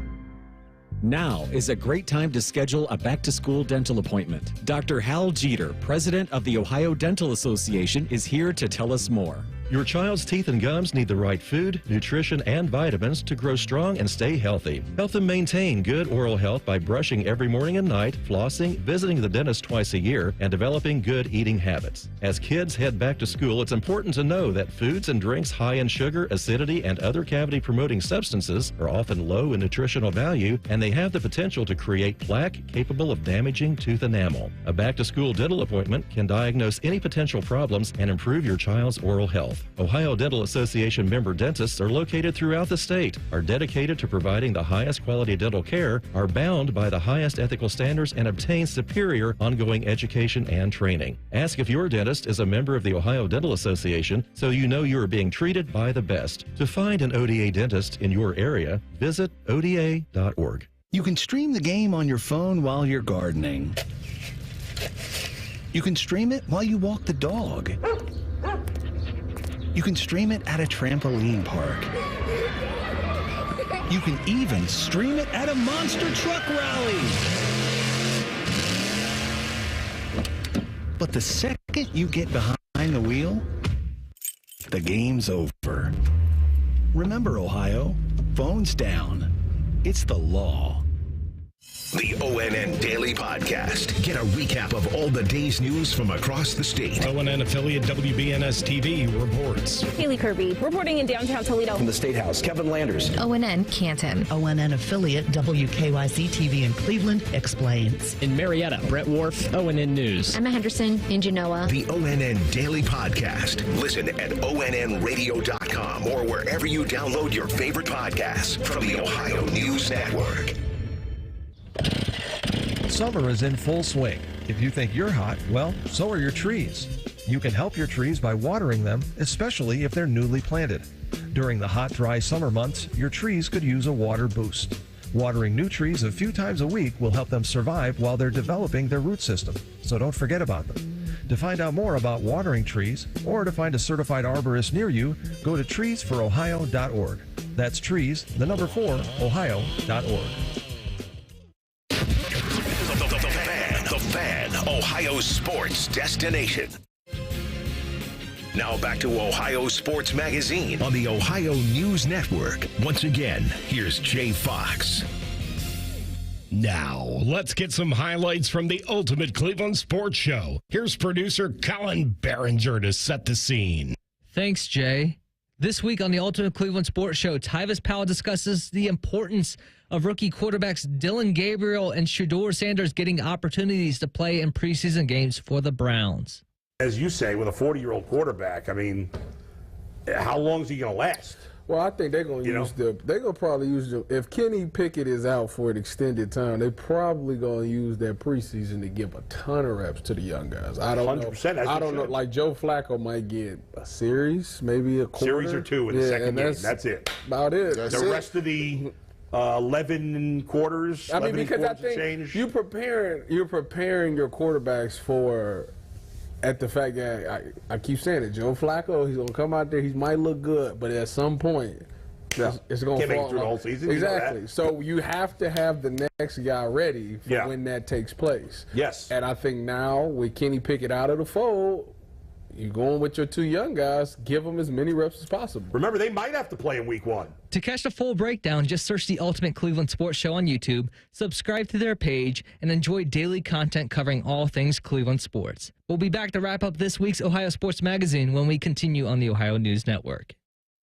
Now is a great time to schedule a back-to-school dental appointment. Dr. Hal Jeter, president of the Ohio Dental Association, is here to tell us more. Your child's teeth and gums need the right food, nutrition, and vitamins to grow strong and stay healthy. Help them maintain good oral health by brushing every morning and night, flossing, visiting the dentist twice a year, and developing good eating habits. As kids head back to school, it's important to know that foods and drinks high in sugar, acidity, and other cavity-promoting substances are often low in nutritional value, and they have the potential to create plaque capable of damaging tooth enamel. A back-to-school dental appointment can diagnose any potential problems and improve your child's oral health. Ohio Dental Association member dentists are located throughout the state, are dedicated to providing the highest quality dental care, are bound by the highest ethical standards, and obtain superior ongoing education and training. Ask if your dentist is a member of the Ohio Dental Association so you know you are being treated by the best. To find an ODA dentist in your area, visit ODA.org. You can stream the game on your phone while you're gardening. You can stream it while you walk the dog. You can stream it at a trampoline park. You can even stream it at a monster truck rally. But the second you get behind the wheel, the game's over. Remember, Ohio, phones down. It's the law. The ONN Daily Podcast. Get a recap of all the day's news from across the state. ONN affiliate WBNS TV reports. Haley Kirby reporting in downtown Toledo. From the State House, Kevin Landers. ONN Canton. ONN affiliate WKYC TV in Cleveland explains. In Marietta, Brett Wharf, ONN News. Emma Henderson in Genoa. The ONN Daily Podcast. Listen at ONNradio.com or wherever you download your favorite podcasts from the Ohio News Network. Summer is in full swing. If you think you're hot, well, so are your trees. You can help your trees by watering them, especially if they're newly planted. During the hot, dry summer months, your trees could use a water boost. Watering new trees a few times a week will help them survive while they're developing their root system, so don't forget about them. To find out more about watering trees or to find a certified arborist near you, go to treesforohio.org. That's trees, the number 4, ohio.org. The Fan, Ohio's sports destination. Now back to Ohio Sports Magazine on the Ohio News Network. Once again, here's Jay Fox. Now, let's get some highlights from the Ultimate Cleveland Sports Show. Here's producer Colin Behringer to set the scene. Thanks, Jay. This week on the Ultimate Cleveland Sports Show, Tyvis Powell discusses the importance of rookie quarterbacks Dillon Gabriel and Shedeur Sanders getting opportunities to play in preseason games for the Browns. As you say, with a 40-year-old quarterback, I mean, how long is he going to last? Well, I think they're going to they're going to probably use if Kenny Pickett is out for an extended time, they're probably going to use their preseason to give a ton of reps to the young guys. I don't 100%, know. I don't know. Like Joe Flacco might get a series, maybe a quarter. Series or two in the second game. That's it. About it. The rest of the 11 quarters. I mean, because I think you're preparing your quarterbacks for at the fact that I keep saying it, Joe Flacco, he's going to come out there, he might look good, but at some point, it's going to fall. Can't make it through the whole season. Exactly. So you have to have the next guy ready for when that takes place. Yes. And I think now with Kenny Pickett out of the fold, you're going with your 2 young guys, give them as many reps as possible. Remember, they might have to play in week 1. To catch the full breakdown, just search the Ultimate Cleveland Sports Show on YouTube, subscribe to their page, and enjoy daily content covering all things Cleveland sports. We'll be back to wrap up this week's Ohio Sports Magazine when we continue on the Ohio News Network.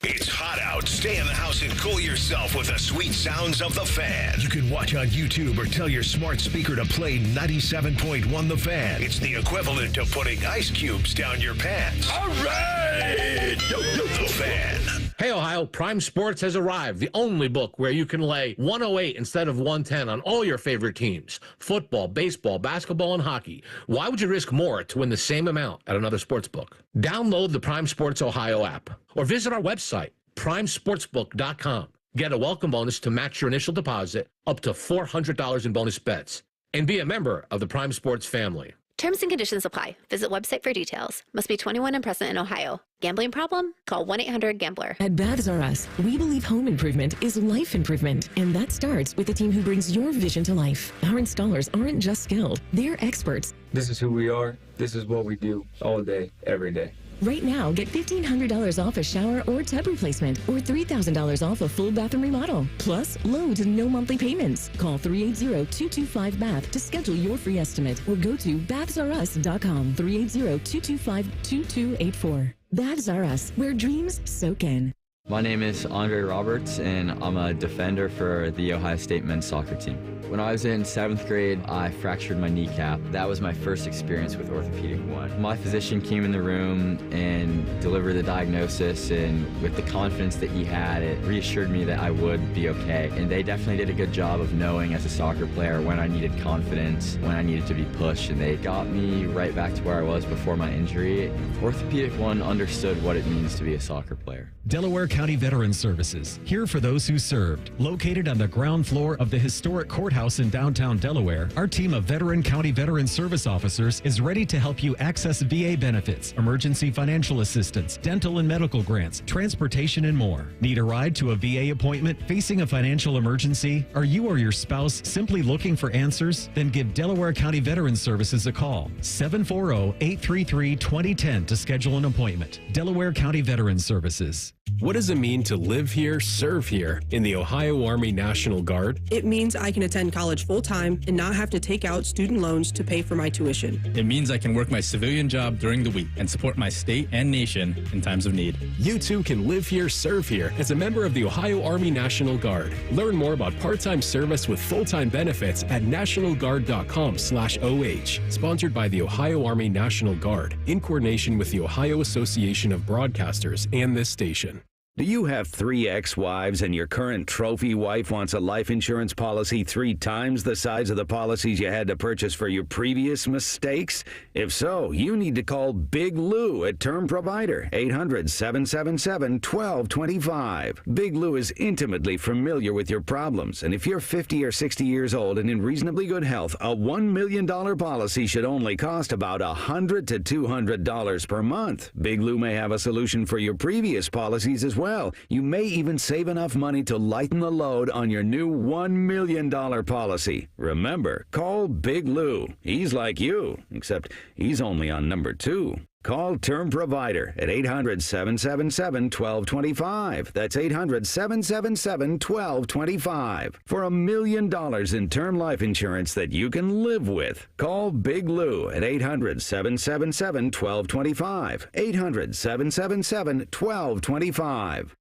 It's hot out. Stay in the house and cool yourself with the sweet sounds of The Fan. You can watch on YouTube or tell your smart speaker to play 97.1 The Fan. It's the equivalent of putting ice cubes down your pants. All right! The Fan. Hey, Ohio, Prime Sports has arrived. The only book where you can lay 108 instead of 110 on all your favorite teams. Football, baseball, basketball, and hockey. Why would you risk more to win the same amount at another sports book? Download the Prime Sports Ohio app or visit our website, primesportsbook.com. Get a welcome bonus to match your initial deposit up to $400 in bonus bets. And be a member of the Prime Sports family. Terms and conditions apply. Visit website for details. Must be 21 and present in Ohio. Gambling problem? Call 1-800-GAMBLER. At Baths R Us, we believe home improvement is life improvement, and that starts with a team who brings your vision to life. Our installers aren't just skilled, they're experts. This is who we are. This is what we do all day, every day. Right now, get $1,500 off a shower or tub replacement or $3,000 off a full bathroom remodel. Plus, loads and no monthly payments. Call 380-225-BATH to schedule your free estimate or go to bathsrus.com. 380-225-2284. Baths R Us, where dreams soak in. My name is Andre Roberts, and I'm a defender for the Ohio State men's soccer team. When I was in 7th grade, I fractured my kneecap. That was my first experience with Orthopedic One. My physician came in the room and delivered the diagnosis, and with the confidence that he had, it reassured me that I would be okay. And they definitely did a good job of knowing as a soccer player when I needed confidence, when I needed to be pushed, and they got me right back to where I was before my injury. Orthopedic One understood what it means to be a soccer player. Delaware County Veteran Services, here for those who served. Located on the ground floor of the historic courthouse in downtown Delaware, our team of Veteran County Veteran Service officers is ready to help you access VA benefits, emergency financial assistance, dental and medical grants, transportation, and more. Need a ride to a VA appointment? Facing a financial emergency? Are you or your spouse simply looking for answers? Then give Delaware County Veteran Services a call. 740-833-2010 to schedule an appointment. Delaware County Veteran Services. What does it mean to live here, serve here in the Ohio Army National Guard? It means I can attend college full-time and not have to take out student loans to pay for my tuition. It means I can work my civilian job during the week and support my state and nation in times of need. You too can live here, serve here as a member of the Ohio Army National Guard. Learn more about part-time service with full-time benefits at nationalguard.com/OH. Sponsored by the Ohio Army National Guard in coordination with the Ohio Association of Broadcasters and this station. Do you have 3 ex-wives and your current trophy wife wants a life insurance policy 3 times the size of the policies you had to purchase for your previous mistakes? If so, you need to call Big Lou at Term Provider, 800-777-1225. Big Lou is intimately familiar with your problems, and if you're 50 or 60 years old and in reasonably good health, a $1 million policy should only cost about $100 to $200 per month. Big Lou may have a solution for your previous policies as well. You may even save enough money to lighten the load on your new $1 million policy. Remember, call Big Lou. He's like you, except he's only on number 2. Call Term Provider at 800-777-1225. That's 800-777-1225 for $1 million in term life insurance that you can live with. Call Big Lou at 800-777-1225. 800-777-1225.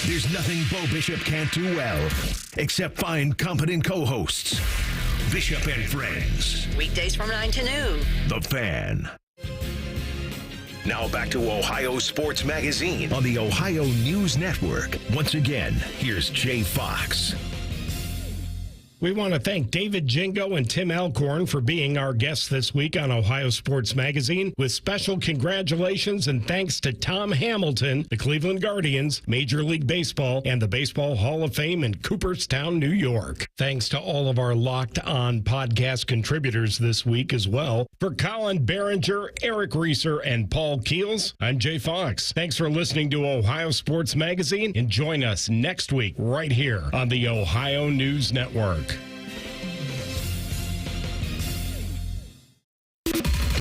There's nothing Bo Bishop can't do well, except find competent co-hosts. Bishop and Friends. Weekdays from 9 to noon. The Fan. Now back to Ohio Sports Magazine on the Ohio News Network. Once again, here's Jay Fox. We want to thank David Jingo and Tim Alcorn for being our guests this week on Ohio Sports Magazine, with special congratulations and thanks to Tom Hamilton, the Cleveland Guardians, Major League Baseball, and the Baseball Hall of Fame in Cooperstown, New York. Thanks to all of our Locked On podcast contributors this week as well. For Colin Behringer, Eric Reeser, and Paul Keels, I'm Jay Fox. Thanks for listening to Ohio Sports Magazine, and join us next week right here on the Ohio News Network.